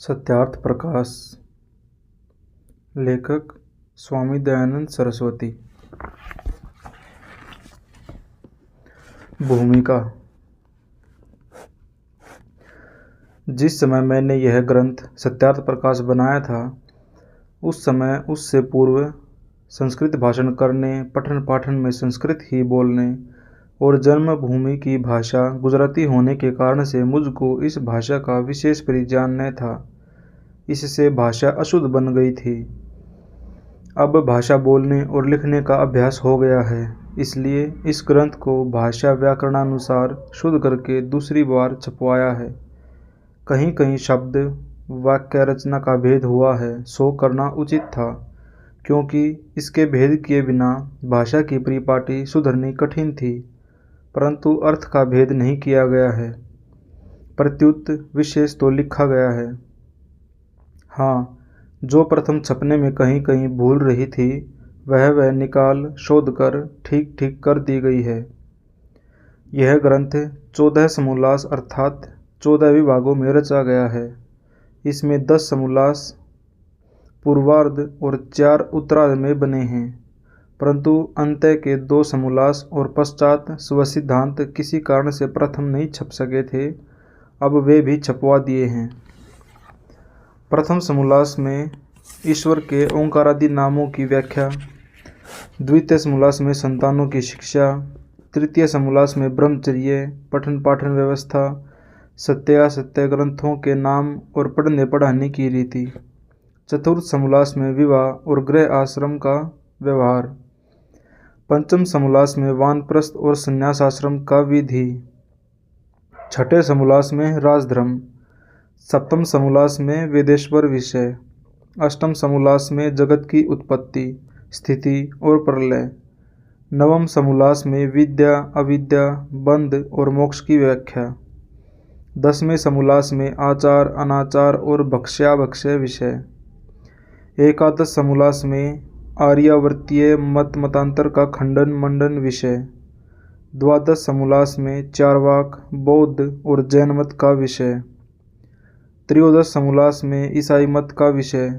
सत्यार्थ प्रकाश। लेखक स्वामी दयानंद सरस्वती। भूमिका। जिस समय मैंने यह ग्रंथ सत्यार्थ प्रकाश बनाया था, उस समय उससे पूर्व संस्कृत भाषण करने, पठन पाठन में संस्कृत ही बोलने और जन्मभूमि की भाषा गुजराती होने के कारण से मुझको इस भाषा का विशेष परिज्ञान न था। इससे भाषा अशुद्ध बन गई थी। अब भाषा बोलने और लिखने का अभ्यास हो गया है, इसलिए इस ग्रंथ को भाषा व्याकरणानुसार शुद्ध करके दूसरी बार छपवाया है। कहीं कहीं शब्द वाक्य रचना का भेद हुआ है, सो करना उचित था, क्योंकि इसके भेद किए बिना भाषा की परिपाटी सुधरनी कठिन थी। परंतु अर्थ का भेद नहीं किया गया है, प्रत्युत विशेष तो लिखा गया है। हाँ, जो प्रथम छपने में कहीं कहीं भूल रही थी, वह निकाल शोध कर ठीक ठीक कर दी गई है। यह ग्रंथ 14 समोल्लास अर्थात 14 विभागों में रचा गया है। इसमें 10 समोल्लास पूर्वार्ध और 4 उत्तरार्ध में बने हैं, परंतु अंत्य के 2 समोल्लास और पश्चात स्वसिद्धांत किसी कारण से प्रथम नहीं छप सके थे, अब वे भी छपवा दिए हैं। प्रथम समोल्लास में ईश्वर के ओंकारादि नामों की व्याख्या, द्वितीय समोल्लास में संतानों की शिक्षा, तृतीय समोल्लास में ब्रह्मचर्य, पठन पाठन व्यवस्था, सत्यासत्य ग्रंथों के नाम और पढ़ने पढ़ाने की रीति, चतुर्थ समोल्लास में विवाह और गृह आश्रम का व्यवहार, पंचम समोल्लास में वानप्रस्थ और संन्यास आश्रम का विधि, छठे समोल्लास में राजधर्म, सप्तम समोल्लास में वेदेश्वर विषय, अष्टम समोल्लास में जगत की उत्पत्ति, स्थिति और प्रलय, नवम समोल्लास में विद्या अविद्या, बंध और मोक्ष की व्याख्या, 10वें समोल्लास में आचार अनाचार और भक्ष्याभक्ष्य विषय, एकादश समोल्लास में आर्यावर्तीय मत मतांतर का खंडन मंडन विषय, द्वादश समोल्लास में चारवाक बौद्ध और जैन मत का विषय, त्रयोदश समोल्लास में ईसाई मत का विषय,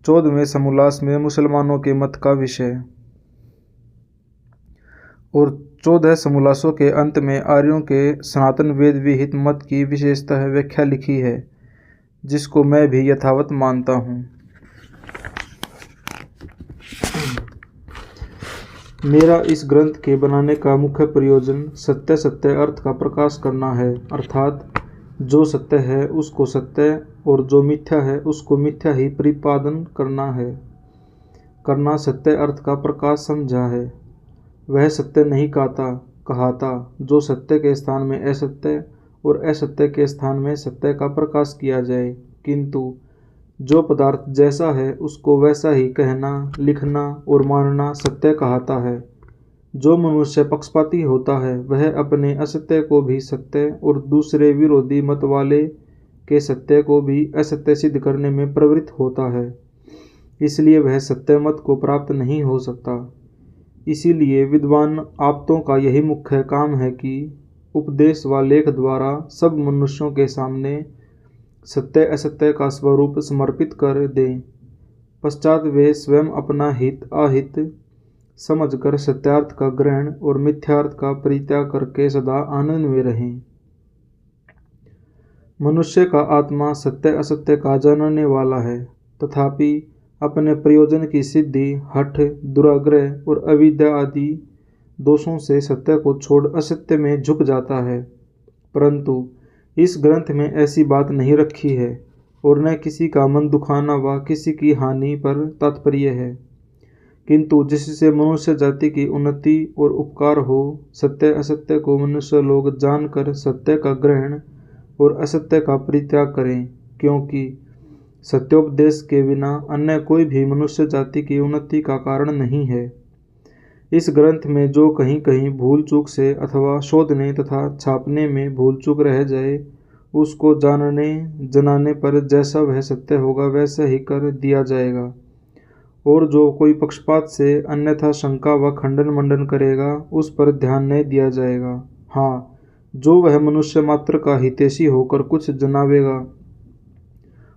14वें समोल्लास में मुसलमानों के मत का विषय और 14 समोल्लासों के अंत में आर्यों के सनातन वेद विहित मत की विशेषतः व्याख्या लिखी है, जिसको मैं भी यथावत मानता हूँ। मेरा इस ग्रंथ के बनाने का मुख्य प्रयोजन सत्य सत्य अर्थ का प्रकाश करना है, अर्थात जो सत्य है उसको सत्य और जो मिथ्या है उसको मिथ्या ही प्रतिपादन करना सत्य अर्थ का प्रकाश समझा है। वह सत्य नहीं कहाता जो सत्य के स्थान में असत्य और असत्य के स्थान में सत्य का प्रकाश किया जाए, किंतु जो पदार्थ जैसा है उसको वैसा ही कहना, लिखना और मानना सत्य कहाता है। जो मनुष्य पक्षपाती होता है, वह अपने असत्य को भी सत्य और दूसरे विरोधी मत वाले के सत्य को भी असत्य सिद्ध करने में प्रवृत्त होता है, इसलिए वह सत्य मत को प्राप्त नहीं हो सकता। इसीलिए विद्वान आप्तों का यही मुख्य काम है कि उपदेश व लेख द्वारा सब मनुष्यों के सामने सत्य असत्य का स्वरूप समर्पित कर दें। पश्चात वे स्वयं अपना हित अहित समझकर सत्यार्थ का ग्रहण और मिथ्यार्थ का परित्याग करके सदा आनंद में रहें। मनुष्य का आत्मा सत्य असत्य का जानने वाला है, तथापि अपने प्रयोजन की सिद्धि, हठ, दुराग्रह और अविद्या आदि दोषों से सत्य को छोड़ असत्य में झुक जाता है। परंतु इस ग्रंथ में ऐसी बात नहीं रखी है और न किसी का मन दुखाना व किसी की हानि पर तात्पर्य है, किंतु जिससे मनुष्य जाति की उन्नति और उपकार हो, सत्य असत्य को मनुष्य लोग जानकर सत्य का ग्रहण और असत्य का परित्याग करें, क्योंकि सत्योपदेश के बिना अन्य कोई भी मनुष्य जाति की उन्नति का कारण नहीं है। इस ग्रंथ में जो कहीं कहीं भूल चूक से अथवा शोधने तथा छापने में भूल चूक रह जाए, उसको जानने जनाने पर जैसा वह सत्य होगा वैसा ही कर दिया जाएगा, और जो कोई पक्षपात से अन्यथा शंका व खंडन मंडन करेगा उस पर ध्यान नहीं दिया जाएगा। हाँ, जो वह मनुष्य मात्र का हितैषी होकर कुछ जनावेगा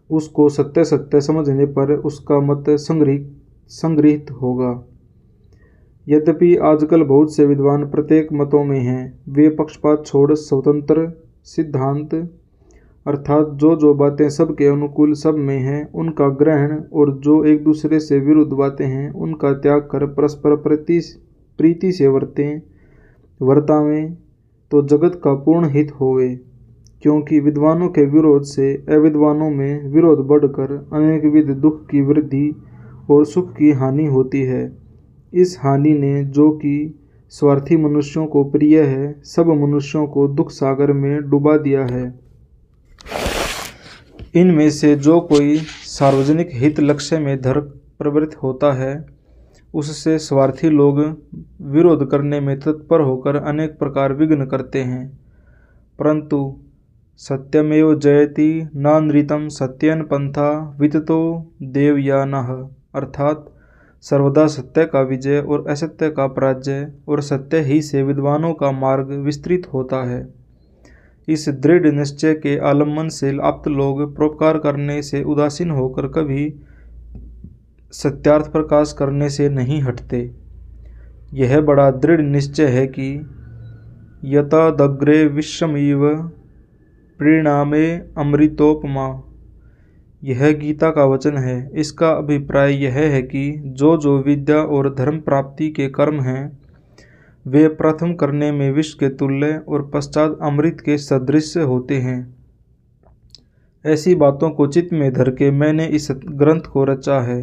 उसको सत्य सत्य समझने पर उसका मत संग्रहित होगा। यद्यपि आजकल बहुत से विद्वान प्रत्येक मतों में हैं, वे पक्षपात छोड़ स्वतंत्र सिद्धांत अर्थात जो बातें सबके अनुकूल सब में हैं उनका ग्रहण और जो एक दूसरे से विरुद्ध बातें हैं उनका त्याग कर परस्पर प्रीति से वर्तावें तो जगत का पूर्ण हित होवे। क्योंकि विद्वानों के विरोध से अविद्वानों में विरोध बढ़कर अनेक विध दुख की वृद्धि और सुख की हानि होती है। इस हानि ने जो कि स्वार्थी मनुष्यों को प्रिय है, सब मनुष्यों को दुख सागर में डुबा दिया है। इनमें से जो कोई सार्वजनिक हित लक्ष्य में धर प्रवृत्त होता है, उससे स्वार्थी लोग विरोध करने में तत्पर होकर अनेक प्रकार विघ्न करते हैं। परंतु सत्यमेव जयति नानृतं सत्येन पंथा विततो देवयानः अर्थात सर्वदा सत्य का विजय और असत्य का पराजय और सत्य ही से विद्वानों का मार्ग विस्तृत होता है। इस दृढ़ निश्चय के आलम्बन से आप्त लोग परोपकार करने से उदासीन होकर कभी सत्यार्थ प्रकाश करने से नहीं हटते। यह बड़ा दृढ़ निश्चय है कि यतादग्रे विश्वमिव परिणामे अमृतोपमा। यह गीता का वचन है। इसका अभिप्राय यह है कि जो विद्या और धर्म प्राप्ति के कर्म हैं वे प्रथम करने में विष के तुल्य और पश्चात अमृत के सदृश होते हैं। ऐसी बातों को चित्त में धर के मैंने इस ग्रंथ को रचा है।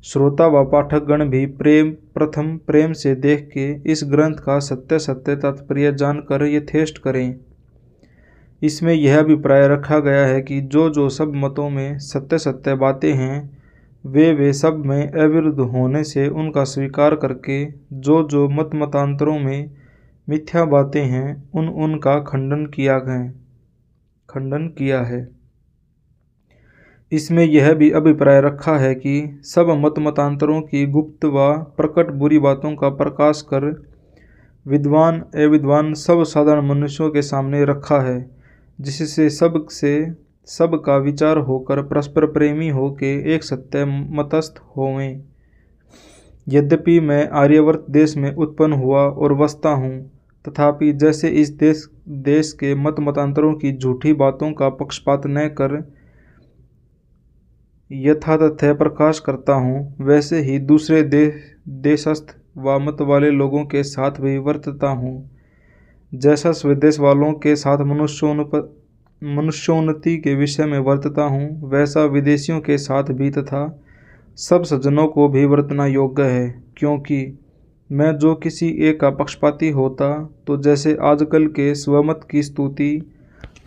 श्रोता व पाठकगण भी प्रथम प्रेम से देख के इस ग्रंथ का सत्य सत्य तात्पर्य जानकर यथेष्ट करें। इसमें यह अभिप्राय रखा गया है कि जो सब मतों में सत्य सत्य बातें हैं वे सब में अविरुद्ध होने से उनका स्वीकार करके जो मतांतरों में मिथ्या बातें हैं उनका खंडन किया है। इसमें यह भी अभिप्राय रखा है कि सब मतांतरों की गुप्त व प्रकट बुरी बातों का प्रकाश कर विद्वान अविद्वान सब साधारण मनुष्यों के सामने रखा है, जिससे सब का विचार होकर परस्पर प्रेमी होके एक सत्य मतस्थ होवें। यद्यपि मैं आर्यवर्त देश में उत्पन्न हुआ और बसता हूँ, तथापि जैसे इस देश के मतांतरों की झूठी बातों का पक्षपात न कर यथातथ्य प्रकाश करता हूँ, वैसे ही दूसरे देशस्थ व मत वाले लोगों के साथ भी वर्तता हूँ। जैसा स्वदेश वालों के साथ मनुष्योन्नति के विषय में वर्तता हूँ, वैसा विदेशियों के साथ भी तथा सब सज्जनों को भी वर्तना योग्य है। क्योंकि मैं जो किसी एक का पक्षपाती होता तो जैसे आजकल के स्वमत की स्तुति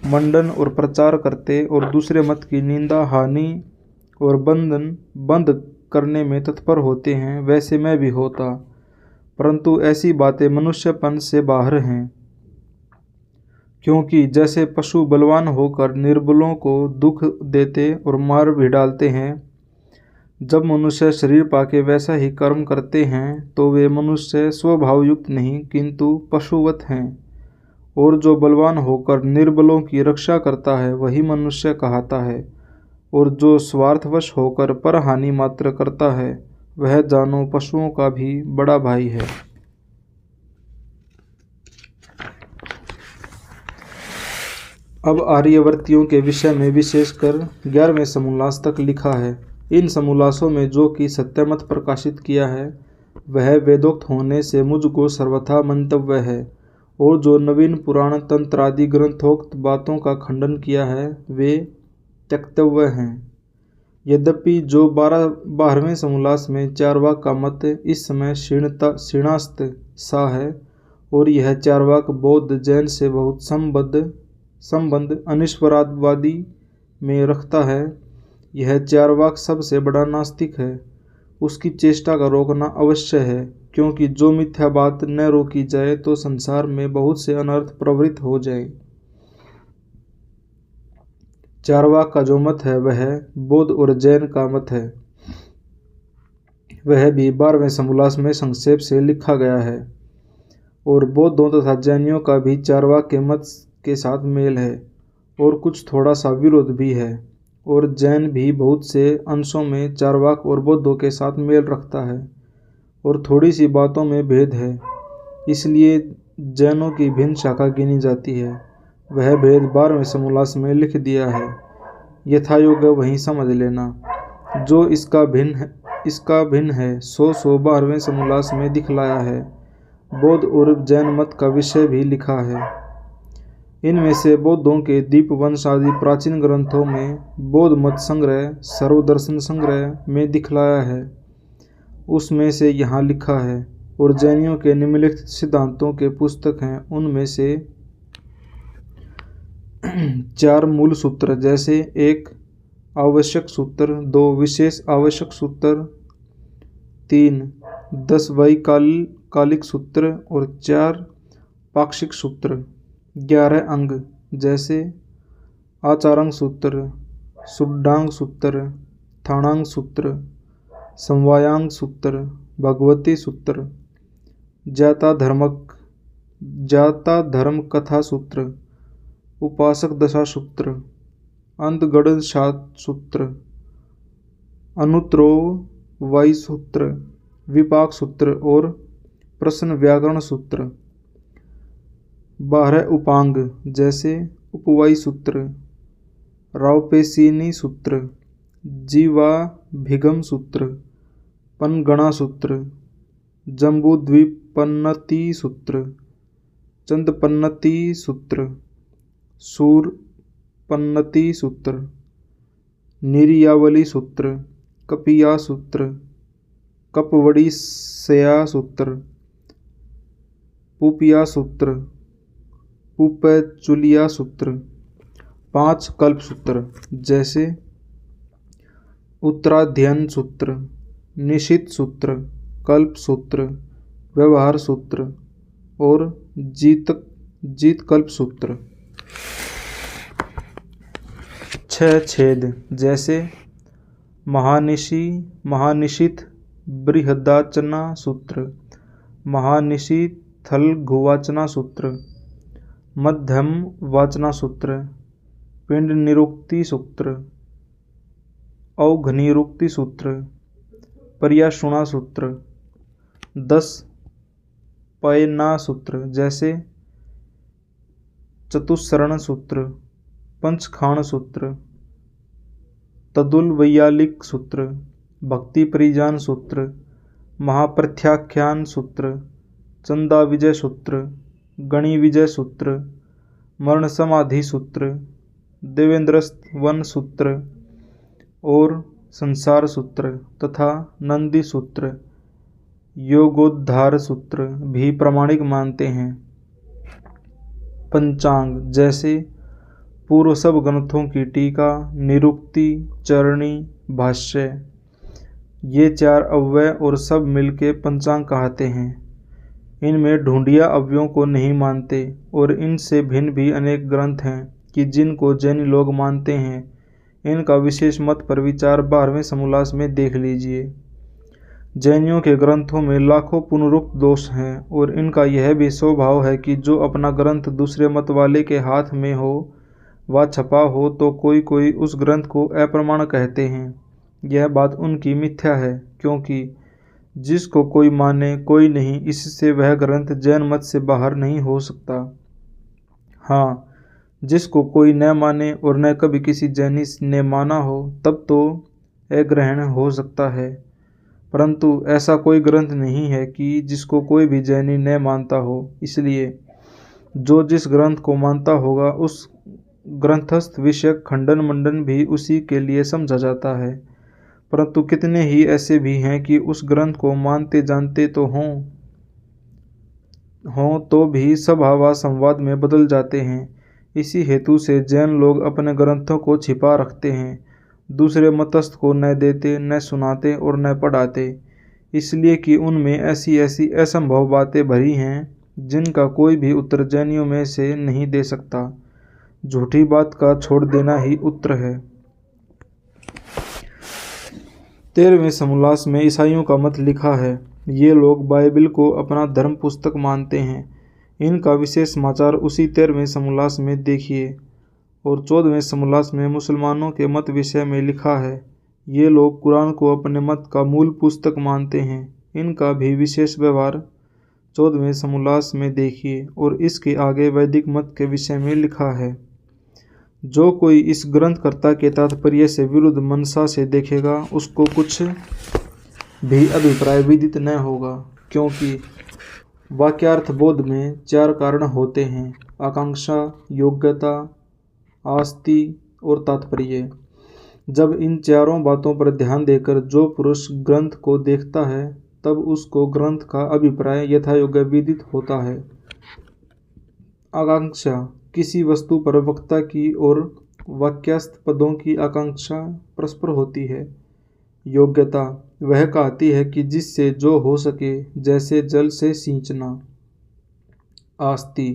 मंडन और प्रचार करते और दूसरे मत की निंदा हानि और बंद करने में तत्पर होते हैं, वैसे मैं भी होता। परंतु ऐसी बातें मनुष्यपन से बाहर हैं। क्योंकि जैसे पशु बलवान होकर निर्बलों को दुख देते और मार भी डालते हैं, जब मनुष्य शरीर पाके वैसा ही कर्म करते हैं तो वे मनुष्य स्वभावयुक्त नहीं किंतु पशुवत हैं। और जो बलवान होकर निर्बलों की रक्षा करता है वही मनुष्य कहता है, और जो स्वार्थवश होकर परहानि मात्र करता है वह जानो पशुओं का भी बड़ा भाई है। अब आर्यवर्तियों के विषय में विशेषकर 11वें समोल्लास तक लिखा है। इन समोल्लासों में जो कि सत्यमत प्रकाशित किया है वह वेदोक्त होने से मुझको सर्वथा मंतव्य है, और जो नवीन पुराण तंत्र आदि ग्रंथोक्त बातों का खंडन किया है वे त्यक्तव्य हैं। यद्यपि जो 12वें समोल्लास में चार्वाक का मत इस समय क्षीणास्त सा है, और यह चार्वाक बौद्ध जैन से बहुत संबंध अनिश्वरवादी में रखता है। यह चार्वाक सबसे बड़ा नास्तिक है। उसकी चेष्टा का रोकना अवश्य है, क्योंकि जो मिथ्या बात न रोकी जाए तो संसार में बहुत से अनर्थ प्रवृत्त हो जाए। चार्वाक का जो मत है वह बौद्ध और जैन का मत है। वह भी 12वें समोल्लास में संक्षेप से लिखा गया है, और बौद्धों तथा जैनियों का भी चार्वाक के मत के साथ मेल है और कुछ थोड़ा सा विरोध भी है। और जैन भी बहुत से अंशों में चार्वाक और बौद्धों के साथ मेल रखता है और थोड़ी सी बातों में भेद है, इसलिए जैनों की भिन्न शाखा गिनी जाती है। वह भेद 12वें समोल्लास में लिख दिया है, यथायोग्य वहीं समझ लेना। जो इसका भिन्न है सो 12वें समोल्लास में दिखलाया है। बौद्ध और जैन मत का विषय भी लिखा है। इनमें से बौद्धों के दीपवंश आदि प्राचीन ग्रंथों में बौद्ध मत संग्रह सर्वदर्शन संग्रह में दिखलाया है, उसमें से यहाँ लिखा है। और जैनियों के निम्नलिखित सिद्धांतों के पुस्तक हैं, उनमें से 4 मूल सूत्र जैसे 1 आवश्यक सूत्र, 2 विशेष आवश्यक सूत्र, 3 10 वैकालिक सूत्र और 4 पाक्षिक सूत्र। 11 अंग जैसे आचारांग सूत्र, शुद्धांग सूत्र, थाणांग सूत्र, समवायांग सूत्र, भगवती सूत्र, जाता धर्म कथा सूत्र, उपासक दशा सूत्र, अंतगढ़ सूत्र, अनुत्रोव वायु सूत्र, विपाक सूत्र और प्रश्न व्याकरण सूत्र। 12 उपांग जैसे उपवायु सूत्र, रावपेशिनी सूत्र, जीवाभिगम सूत्र, पनगणा सूत्र, जम्बूद्वीपन्नति सूत्र, चंदपन्नति सूत्र, सूरपन्नति सूत्र, निर्यावली सूत्र, कपिया सूत्र, कपवड़ीसया सूत्र, पुपिया सूत्र, पुपचुलिया सूत्र। 5 कल्प सूत्र जैसे उत्तराध्ययन सूत्र, निशित सूत्र, कल्प सूत्र, व्यवहार सूत्र और जीत कल्प सूत्र। 6 छेद जैसे महानिशित बृहदाचना सूत्र, महानिशिथलघुवाचना सूत्र, मध्यम वाचना सूत्र, पिंड निरुक्ति सूत्र, औघनिरुक्ति सूत्र, पर्याशुणा सूत्र। 10 पयना सूत्र जैसे चतुस्सरण सूत्र, पंचखाण सूत्र, तदुल वैयालिक सूत्र, भक्ति परिजान सूत्र, महाप्रत्याख्यान सूत्र, चंदा विजय सूत्र, गणि विजय सूत्र, मरण समाधि सूत्र, देवेंद्रवन सूत्र और संसार सूत्र तथा नंदी सूत्र, योगोद्धार सूत्र भी प्रामाणिक मानते हैं। पंचांग जैसे पूर्व सब ग्रंथों की टीका, निरुक्ति, चरणी, भाष्य, ये 4 अव्यय और सब मिलके पंचांग कहते हैं। इनमें ढूंढिया अव्ययों को नहीं मानते और इनसे भिन्न भी अनेक ग्रंथ हैं कि जिनको जैनी लोग मानते हैं। इनका विशेष मत पर विचार 12वें समोल्लास में देख लीजिए। जैनियों के ग्रंथों में लाखों पुनरुक्त दोष हैं और इनका यह भी स्वभाव है कि जो अपना ग्रंथ दूसरे मत वाले के हाथ में हो व छपा हो तो कोई उस ग्रंथ को अप्रमाण कहते हैं। यह बात उनकी मिथ्या है, क्योंकि जिसको कोई माने कोई नहीं, इससे वह ग्रंथ जैन मत से बाहर नहीं हो सकता। हाँ, जिसको कोई न माने और न कभी किसी जैनी ने माना हो तब तो अग्रहण हो सकता है, परंतु ऐसा कोई ग्रंथ नहीं है कि जिसको कोई भी जैनी न मानता हो। इसलिए जो जिस ग्रंथ को मानता होगा उस ग्रंथस्थ विषयक खंडन मंडन भी उसी के लिए समझा जाता है, परंतु कितने ही ऐसे भी हैं कि उस ग्रंथ को मानते जानते तो हों तो भी सभा व संवाद में बदल जाते हैं। इसी हेतु से जैन लोग अपने ग्रंथों को छिपा रखते हैं, दूसरे मतस्थ को न देते, न सुनाते और न पढ़ाते, इसलिए कि उनमें ऐसी ऐसी असंभव बातें भरी हैं जिनका कोई भी उत्तर जैनियों में से नहीं दे सकता। झूठी बात का छोड़ देना ही उत्तर है। 13वें समोल्लास में ईसाइयों का मत लिखा है। ये लोग बाइबिल को अपना धर्म पुस्तक मानते हैं। इनका विशेष समाचार उसी 13वें समोल्लास में देखिए। और 14वें समोल्लास में मुसलमानों के मत विषय में लिखा है। ये लोग कुरान को अपने मत का मूल पुस्तक मानते हैं। इनका भी विशेष व्यवहार 14वें समोल्लास में देखिए और इसके आगे वैदिक मत के विषय में लिखा है। जो कोई इस ग्रंथकर्ता के तात्पर्य से विरुद्ध मनसा से देखेगा उसको कुछ भी अभिप्राय विदित न होगा, क्योंकि वाक्यार्थ बोध में 4 कारण होते हैं: आकांक्षा, योग्यता, आस्ति और तात्पर्य। जब इन चारों बातों पर ध्यान देकर जो पुरुष ग्रंथ को देखता है तब उसको ग्रंथ का अभिप्राय यथायोग्य विदित होता है। आकांक्षा किसी वस्तु पर वक्ता की और वाक्यस्थ पदों की आकांक्षा परस्पर होती है। योग्यता वह कहती है कि जिससे जो हो सके, जैसे जल से सींचना। आस्ति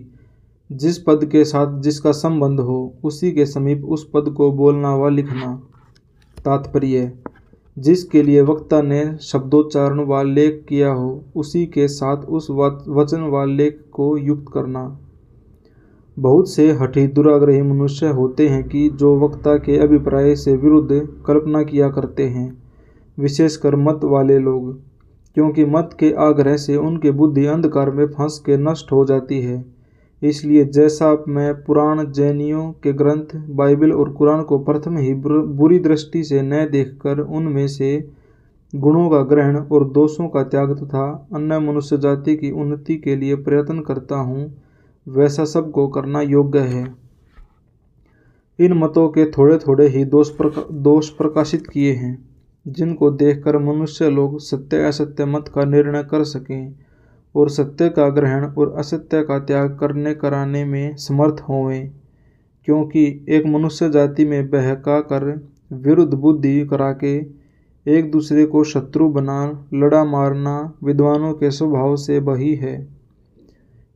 जिस पद के साथ जिसका संबंध हो उसी के समीप उस पद को बोलना व लिखना। तात्पर्य जिसके लिए वक्ता ने शब्दोच्चारण व लेख किया हो उसी के साथ उस वचन व लेख को युक्त करना। बहुत से हठी दुराग्रही मनुष्य होते हैं कि जो वक्ता के अभिप्राय से विरुद्ध कल्पना किया करते हैं, विशेषकर मत वाले लोग, क्योंकि मत के आग्रह से उनकी बुद्धि अंधकार में फंस के नष्ट हो जाती है। इसलिए जैसा मैं पुराण जैनियों के ग्रंथ बाइबल और कुरान को प्रथम ही बुरी दृष्टि से न देखकर उनमें से गुणों का ग्रहण और दोषों का त्याग तथा अन्य मनुष्य जाति की उन्नति के लिए प्रयत्न करता हूँ, वैसा सबको करना योग्य है। इन मतों के थोड़े थोड़े ही दोष प्रकाशित किए हैं, जिनको देखकर मनुष्य लोग सत्य असत्य मत का निर्णय कर सकें और सत्य का ग्रहण और असत्य का त्याग कराने में समर्थ होवें। क्योंकि एक मनुष्य जाति में बहका कर विरुद्ध बुद्धि करा के एक दूसरे को शत्रु बना लड़ा मारना विद्वानों के स्वभाव से वही है।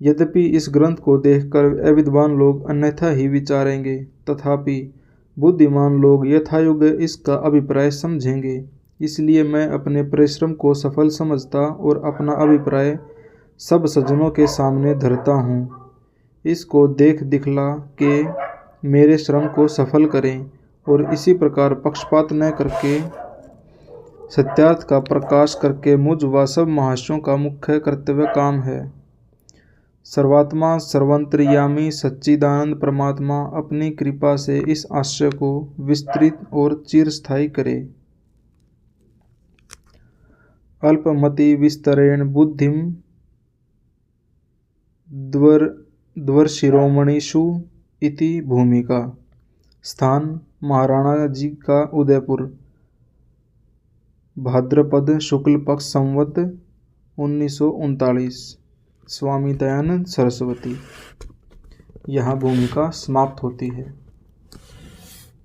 यद्यपि इस ग्रंथ को देखकर अविद्वान लोग अन्यथा ही विचारेंगे, तथापि बुद्धिमान लोग यथायोग्य इसका अभिप्राय समझेंगे। इसलिए मैं अपने परिश्रम को सफल समझता और अपना अभिप्राय सब सज्जनों के सामने धरता हूँ। इसको देख दिखला के मेरे श्रम को सफल करें और इसी प्रकार पक्षपात न करके सत्यार्थ का प्रकाश करके मुझ व सब महर्षियों का मुख्य कर्तव्य काम है। सर्वात्मा सर्वंतर्यामी सच्चिदानंद परमात्मा अपनी कृपा से इस आशय को विस्तृत और चिरस्थायी करे। अल्पमति विस्तरेण बुद्धिम द्वर्शिरोमणिषु इति भूमिका। स्थान महाराणा जी का उदयपुर। भाद्रपद शुक्ल पक्ष संवत 1939। स्वामी दयानंद सरस्वती। यहाँ भूमिका समाप्त होती है।